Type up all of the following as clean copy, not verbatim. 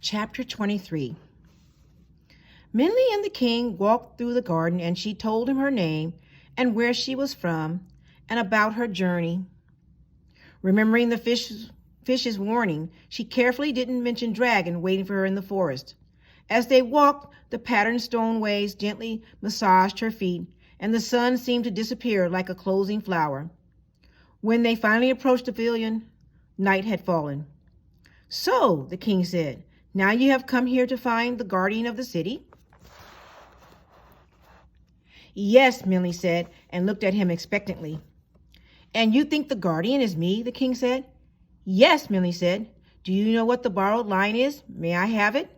Chapter 23. Minley and the king walked through the garden, and she told him her name and where she was from and about her journey. Remembering the fish's warning, she carefully didn't mention Dragon waiting for her in the forest. As they walked, the patterned stone waves gently massaged her feet, and the sun seemed to disappear like a closing flower. When they finally approached the pavilion, night had fallen. "So," the king said, "now you have come here to find the guardian of the city?" "Yes," Minley said, and looked at him expectantly. "And you think the guardian is me?" the king said. "Yes," Minley said. "Do you know what the borrowed line is? May I have it?"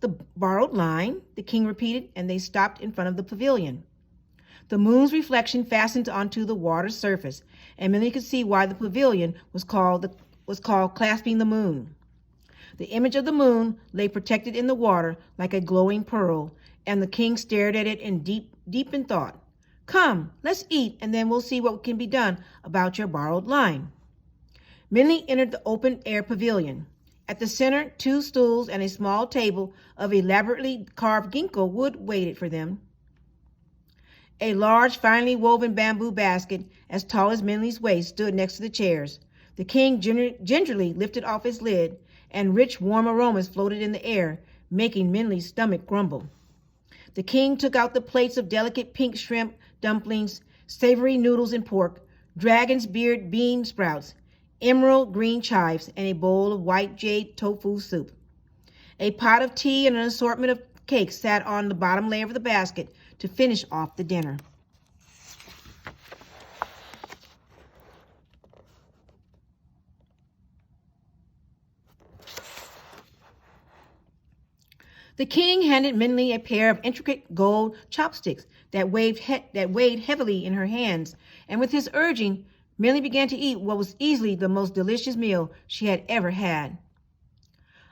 "The borrowed line?" the king repeated, and they stopped in front of the pavilion. The moon's reflection fastened onto the water's surface, and Minley could see why the pavilion was called Clasping the Moon. The image of the moon lay protected in the water like a glowing pearl, and the king stared at it in deep in thought. "Come, let's eat, and then we'll see what can be done about your borrowed line." Minley entered the open-air pavilion. At the center, 2 stools and a small table of elaborately carved ginkgo wood waited for them. A large, finely woven bamboo basket, as tall as Minley's waist, stood next to the chairs. The king gingerly lifted off its lid, and rich, warm aromas floated in the air, making Minley's stomach grumble. The king took out the plates of delicate pink shrimp dumplings, savory noodles and pork, dragon's beard bean sprouts, emerald green chives, and a bowl of white jade tofu soup. A pot of tea and an assortment of cakes sat on the bottom layer of the basket to finish off the dinner. The king handed Minley a pair of intricate gold chopsticks that weighed heavily in her hands, and with his urging, Minley began to eat what was easily the most delicious meal she had ever had.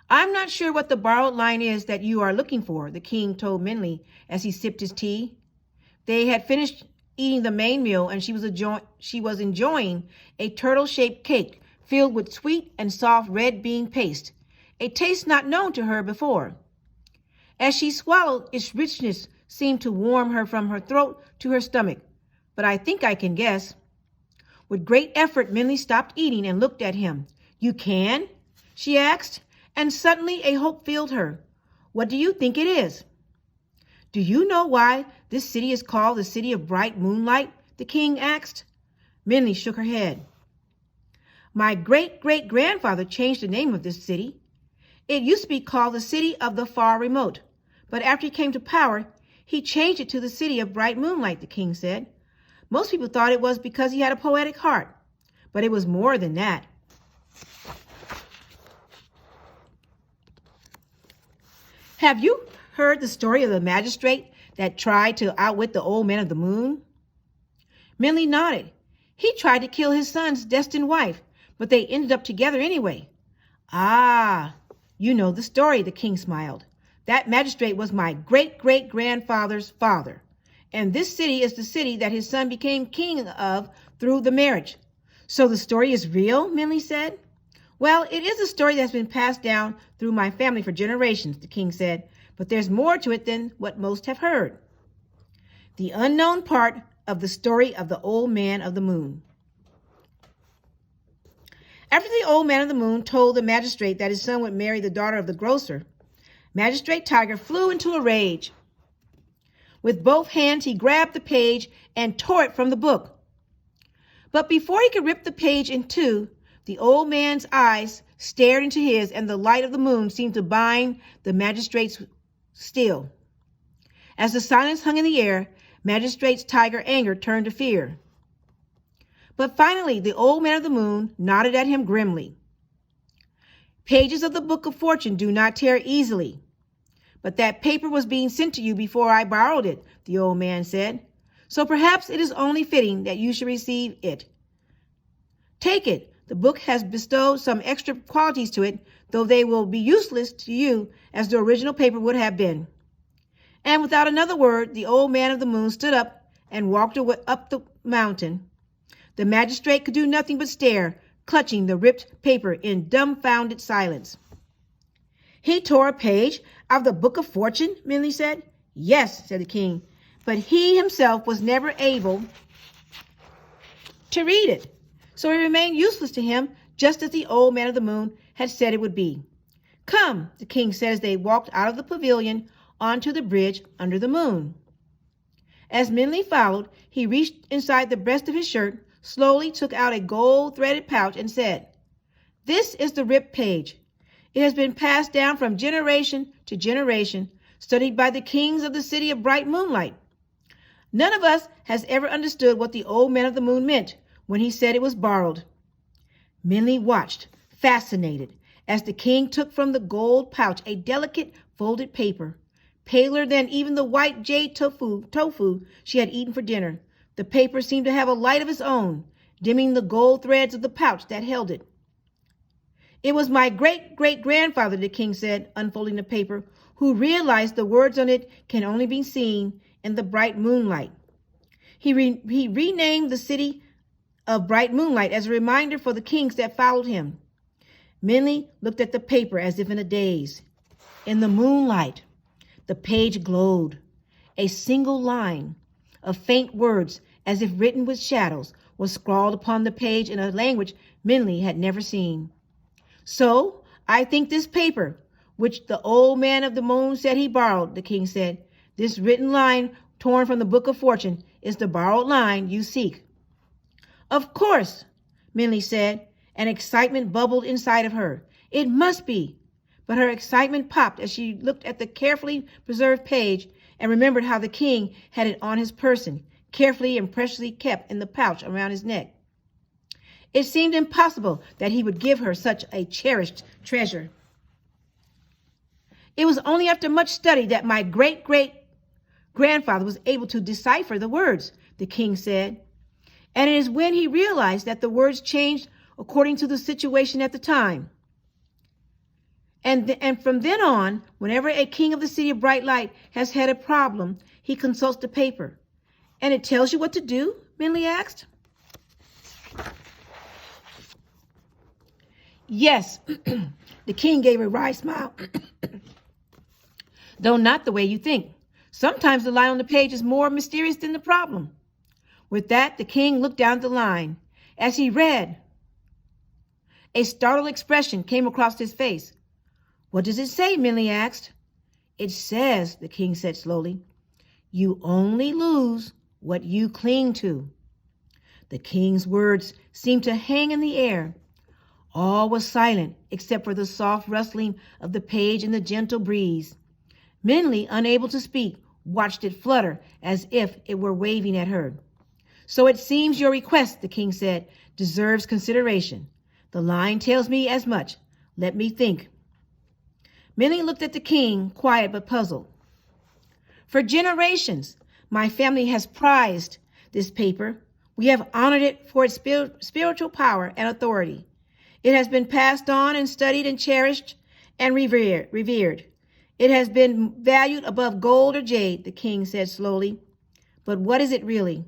"I'm not sure what the borrowed line is that you are looking for," the king told Minley as he sipped his tea. They had finished eating the main meal, and she was enjoying a turtle-shaped cake filled with sweet and soft red bean paste, a taste not known to her before. As she swallowed, its richness seemed to warm her from her throat to her stomach. "But I think I can guess." With great effort, Minley stopped eating and looked at him. "You can?" she asked, and suddenly a hope filled her. "What do you think it is?" "Do you know why this city is called the City of Bright Moonlight?" the king asked. Minley shook her head. "My great-great-grandfather changed the name of this city. It used to be called the City of the Far Remote, but after he came to power, he changed it to the City of Bright Moonlight," the king said. "Most people thought it was because he had a poetic heart, but it was more than that." "Have you heard the story of the magistrate that tried to outwit the old man of the moon?" Minley nodded. "He tried to kill his son's destined wife, but they ended up together anyway." "Ah, you know the story," the king smiled. "That magistrate was my great-great-grandfather's father, and this city is the city that his son became king of through the marriage." "So the story is real?" Minley said. "Well, it is a story that's been passed down through my family for generations," the king said, "but there's more to it than what most have heard. The unknown part of the story of the old man of the moon." After the old man of the moon told the magistrate that his son would marry the daughter of the grocer, Magistrate Tiger flew into a rage. With both hands, he grabbed the page and tore it from the book. But before he could rip the page in two, the old man's eyes stared into his, and the light of the moon seemed to bind the magistrate's still. As the silence hung in the air, Magistrate Tiger's anger turned to fear. But finally, the old man of the moon nodded at him grimly. "Pages of the Book of Fortune do not tear easily. But that paper was being sent to you before I borrowed it," the old man said. "So perhaps it is only fitting that you should receive it. Take it. The book has bestowed some extra qualities to it, though they will be useless to you as the original paper would have been." And without another word, the old man of the moon stood up and walked away up the mountain. The magistrate could do nothing but stare, clutching the ripped paper in dumbfounded silence. He tore a page out of the Book of Fortune, Minley said. Yes, said the king, but he himself was never able to read it, so it remained useless to him, just as the old man of the moon had said it would be. Come, the king said as they walked out of the pavilion onto the bridge under the moon. As Minley followed, he reached inside the breast of his shirt, slowly took out a gold-threaded pouch and said, This is the ripped page. It has been passed down from generation to generation, studied by the kings of the city of bright moonlight. None of us has ever understood what the old man of the moon meant when he said it was borrowed. Minley watched, fascinated, as the king took from the gold pouch a delicate folded paper, paler than even the white jade tofu she had eaten for dinner. The paper seemed to have a light of its own, dimming the gold threads of the pouch that held it. It was my great-great-grandfather, the king said, unfolding the paper, who realized the words on it can only be seen in the bright moonlight. He renamed the city of bright moonlight as a reminder for the kings that followed him. Minley looked at the paper as if in a daze. In the moonlight, the page glowed. A single line of faint words, as if written with shadows, was scrawled upon the page in a language Minley had never seen. So, I think this paper, which the old man of the moon said he borrowed, the king said, this written line torn from the Book of Fortune, is the borrowed line you seek. Of course, Minley said, and excitement bubbled inside of her. It must be. But her excitement popped as she looked at the carefully preserved page and remembered how the king had it on his person, carefully and preciously kept in the pouch around his neck. It seemed impossible that he would give her such a cherished treasure. It was only after much study that my great-great-grandfather was able to decipher the words, the king said. And it is when he realized that the words changed according to the situation at the time. And from then on, whenever a king of the city of bright light has had a problem, he consults the paper. And it tells you what to do? Minley asked. Yes, the king gave a wry smile. Though not the way you think. Sometimes the line on the page is more mysterious than the problem. With that, the king looked down the line. As he read, a startled expression came across his face. What does it say? Minley asked. It says, the king said slowly, you only lose what you cling to. The king's words seemed to hang in the air. All was silent except for the soft rustling of the page in the gentle breeze. Minley, unable to speak, watched it flutter as if it were waving at her. So it seems your request, the king said, deserves consideration. The line tells me as much. Let me think. Minley looked at the king, quiet but puzzled. For generations, my family has prized this paper. We have honored it for its spiritual power and authority. It has been passed on and studied and cherished and revered. It has been valued above gold or jade, the king said slowly. But what is it really?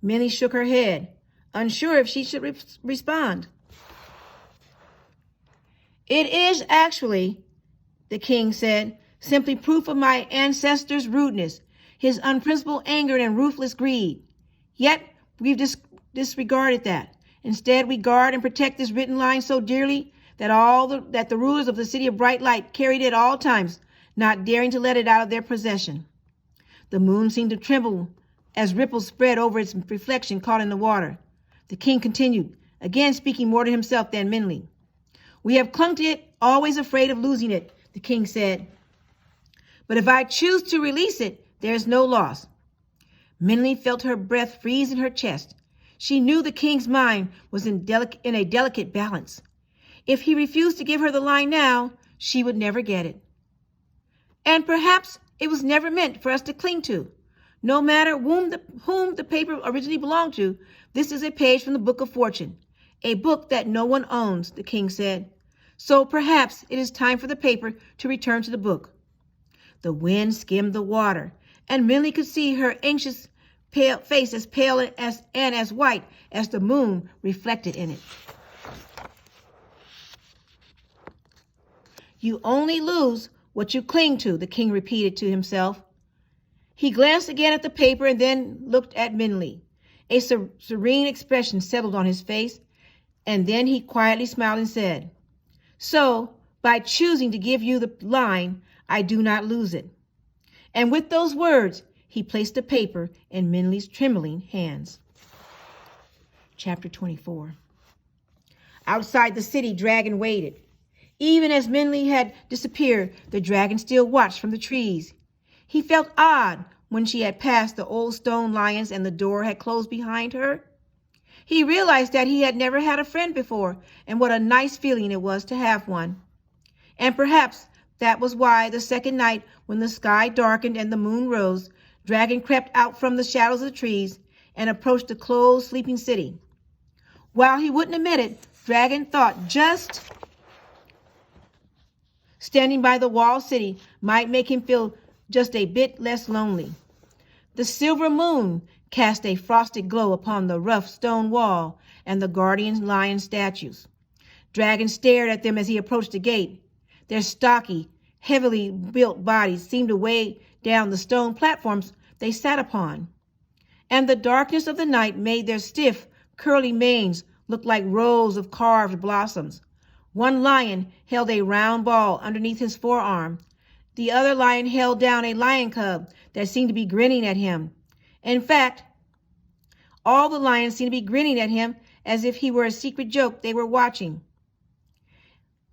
Minnie shook her head, unsure if she should respond. It is actually, the king said, simply proof of my ancestors' rudeness, his unprincipled anger and ruthless greed. Yet we've disregarded that. Instead, we guard and protect this written line so dearly that the rulers of the city of bright light carried it at all times, not daring to let it out of their possession. The moon seemed to tremble as ripples spread over its reflection caught in the water. The king continued, again speaking more to himself than Minley. We have clung to it, always afraid of losing it, the king said. But if I choose to release it, there's no loss. Minley felt her breath freeze in her chest. She knew the king's mind was in a delicate balance. If he refused to give her the line now, she would never get it. And perhaps it was never meant for us to cling to. No matter whom the paper originally belonged to, this is a page from the Book of Fortune, a book that no one owns, the king said. So perhaps it is time for the paper to return to the book. The wind skimmed the water, and Minley could see her anxious face as pale and as white as the moon reflected in it. You only lose what you cling to, the king repeated to himself. He glanced again at the paper and then looked at Minley. A serene expression settled on his face, and then he quietly smiled and said, "So, by choosing to give you the line, I do not lose it." And with those words, he placed the paper in Minley's trembling hands. Chapter 24. Outside the city, Dragon waited. Even as Minley had disappeared, the dragon still watched from the trees. He felt odd when she had passed the old stone lions and the door had closed behind her. He realized that he had never had a friend before, and what a nice feeling it was to have one. And perhaps that was why the second night, when the sky darkened and the moon rose, Dragon crept out from the shadows of the trees and approached the closed, sleeping city. While he wouldn't admit it, Dragon thought just standing by the walled city might make him feel just a bit less lonely. The silver moon cast a frosted glow upon the rough stone wall and the guardian lion statues. Dragon stared at them as he approached the gate. Their stocky, heavily built bodies seemed to weigh down the stone platforms they sat upon, and the darkness of the night made their stiff, curly manes look like rows of carved blossoms. One lion held a round ball underneath his forearm. The other lion held down a lion cub that seemed to be grinning at him. In fact, all the lions seemed to be grinning at him as if he were a secret joke they were watching.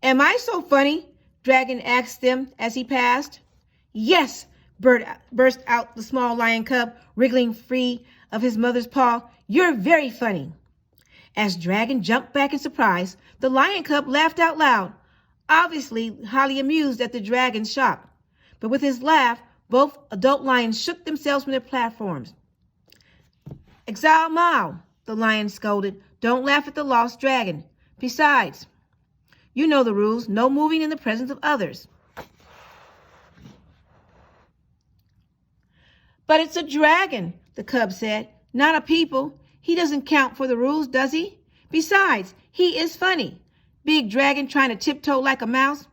"Am I so funny?" Dragon asked them as he passed. "Yes," burst out the small lion cub, wriggling free of his mother's paw. "You're very funny." As Dragon jumped back in surprise, the lion cub laughed out loud, obviously highly amused at the dragon's shock. But with his laugh, both adult lions shook themselves from their platforms. "Exile Mao," the lion scolded. "Don't laugh at the lost dragon. Besides, you know the rules. No moving in the presence of others." "But it's a dragon," the cub said, "not a people. He doesn't count for the rules, does he? Besides, he is funny. Big dragon trying to tiptoe like a mouse."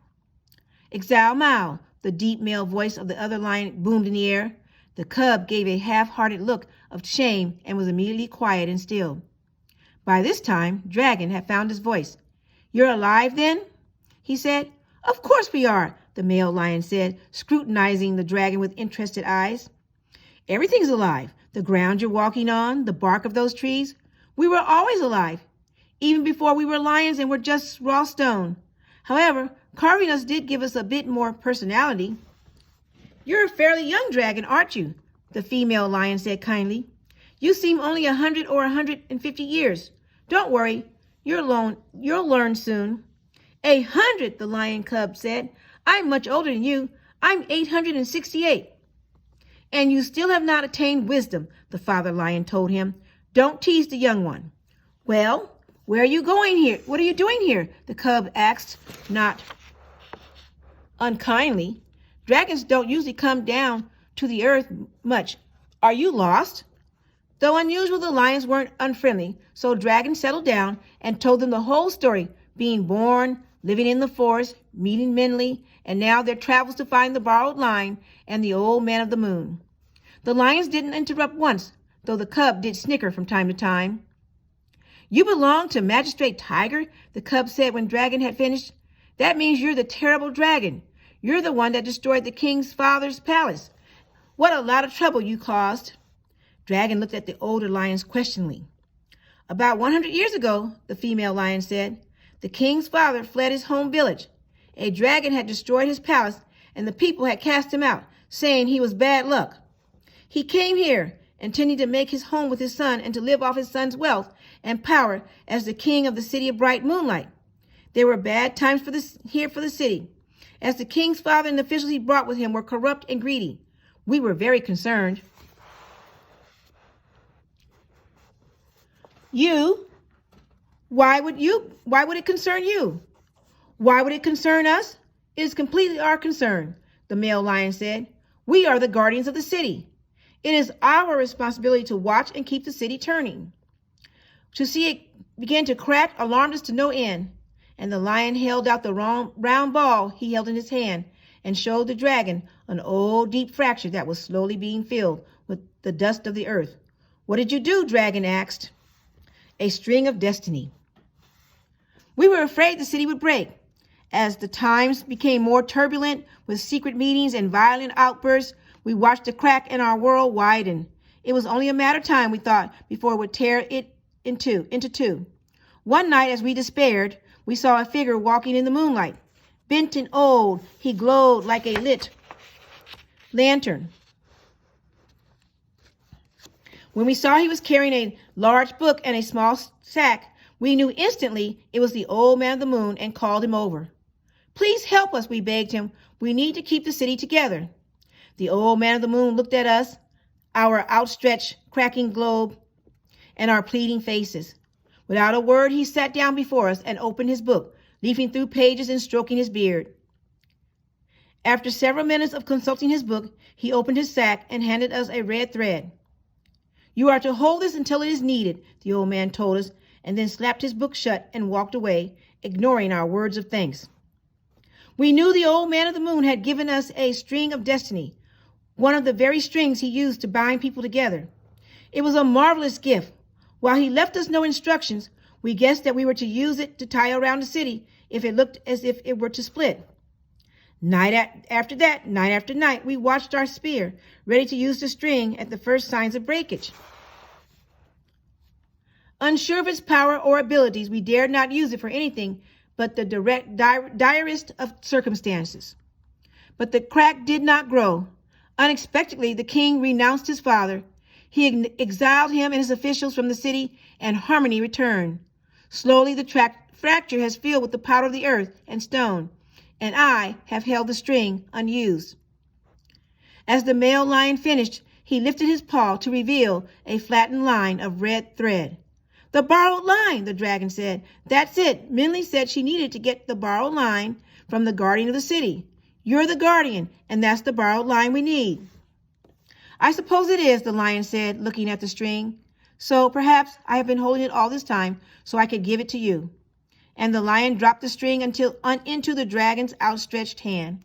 "Exile Mao," the deep male voice of the other lion boomed in the air. The cub gave a half-hearted look of shame and was immediately quiet and still. By this time, Dragon had found his voice. "You're alive, then?" he said. "Of course we are," the male lion said, scrutinizing the dragon with interested eyes. "Everything's alive. The ground you're walking on, the bark of those trees. We were always alive, even before we were lions and were just raw stone. However, carving us did give us a bit more personality." "You're a fairly young dragon, aren't you?" the female lion said kindly. "You seem only 100 or 150 years. Don't worry, you'll learn soon." 100, the lion cub said. "I'm much older than you. I'm 868. "And you still have not attained wisdom," the father lion told him. "Don't tease the young one." "Well, where are you going here? What are you doing here?" the cub asked, not unkindly. "Dragons don't usually come down to the earth much. Are you lost?" Though unusual, the lions weren't unfriendly, so Dragon settled down and told them the whole story, being born, living in the forest, meeting Minley, and now their travels to find the borrowed line and the old man of the moon. The lions didn't interrupt once, though the cub did snicker from time to time. "You belong to Magistrate Tiger," the cub said when Dragon had finished. "That means you're the terrible dragon. You're the one that destroyed the king's father's palace. What a lot of trouble you caused." Dragon looked at the older lions questioningly. "About 100 years ago," the female lion said, "the king's father fled his home village. A dragon had destroyed his palace, and the people had cast him out, saying he was bad luck. He came here, intending to make his home with his son and to live off his son's wealth and power as the king of the city of bright moonlight. There were bad times for the city, as the king's father and the officials he brought with him were corrupt and greedy. We were very concerned." Why would it concern you?" "Why would it concern us? It is completely our concern," the male lion said. "We are the guardians of the city. It is our responsibility to watch and keep the city turning. To see it begin to crack alarmed us to no end. And the lion held out the round ball he held in his hand and showed the dragon an old deep fracture that was slowly being filled with the dust of the earth. "What did you do?" Dragon asked. "A string of destiny." We were afraid the city would break. As the times became more turbulent with secret meetings and violent outbursts, we watched the crack in our world widen. It was only a matter of time, we thought, before it would tear it into two. One night, as we despaired, we saw a figure walking in the moonlight. Bent and old, he glowed like a lit lantern. When we saw he was carrying a large book and a small sack, we knew instantly it was the old man of the moon and called him over. "Please help us," we begged him. "We need to keep the city together." The old man of the moon looked at us, our outstretched, cracking globe, and our pleading faces. Without a word, he sat down before us and opened his book, leafing through pages and stroking his beard. After several minutes of consulting his book, he opened his sack and handed us a red thread. "You are to hold this until it is needed," the old man told us, and then slapped his book shut and walked away, ignoring our words of thanks. We knew the old man of the moon had given us a string of destiny, one of the very strings he used to bind people together. It was a marvelous gift. While he left us no instructions, we guessed that we were to use it to tie around the city if it looked as if it were to split. Night after night, we watched our spear, ready to use the string at the first signs of breakage. Unsure of its power or abilities, we dared not use it for anything but the direst of circumstances. But the crack did not grow. Unexpectedly, the king renounced his father. He exiled him and his officials from the city, and harmony returned. Slowly, the fracture has filled with the powder of the earth and stone, and I have held the string unused. As the male lion finished, he lifted his paw to reveal a flattened line of red thread. "The borrowed line," the dragon said. "That's it. Minley said she needed to get the borrowed line from the guardian of the city. You're the guardian, and that's the borrowed line we need." "I suppose it is," the lion said, looking at the string. "So perhaps I have been holding it all this time so I could give it to you." And the lion dropped the string into the dragon's outstretched hand.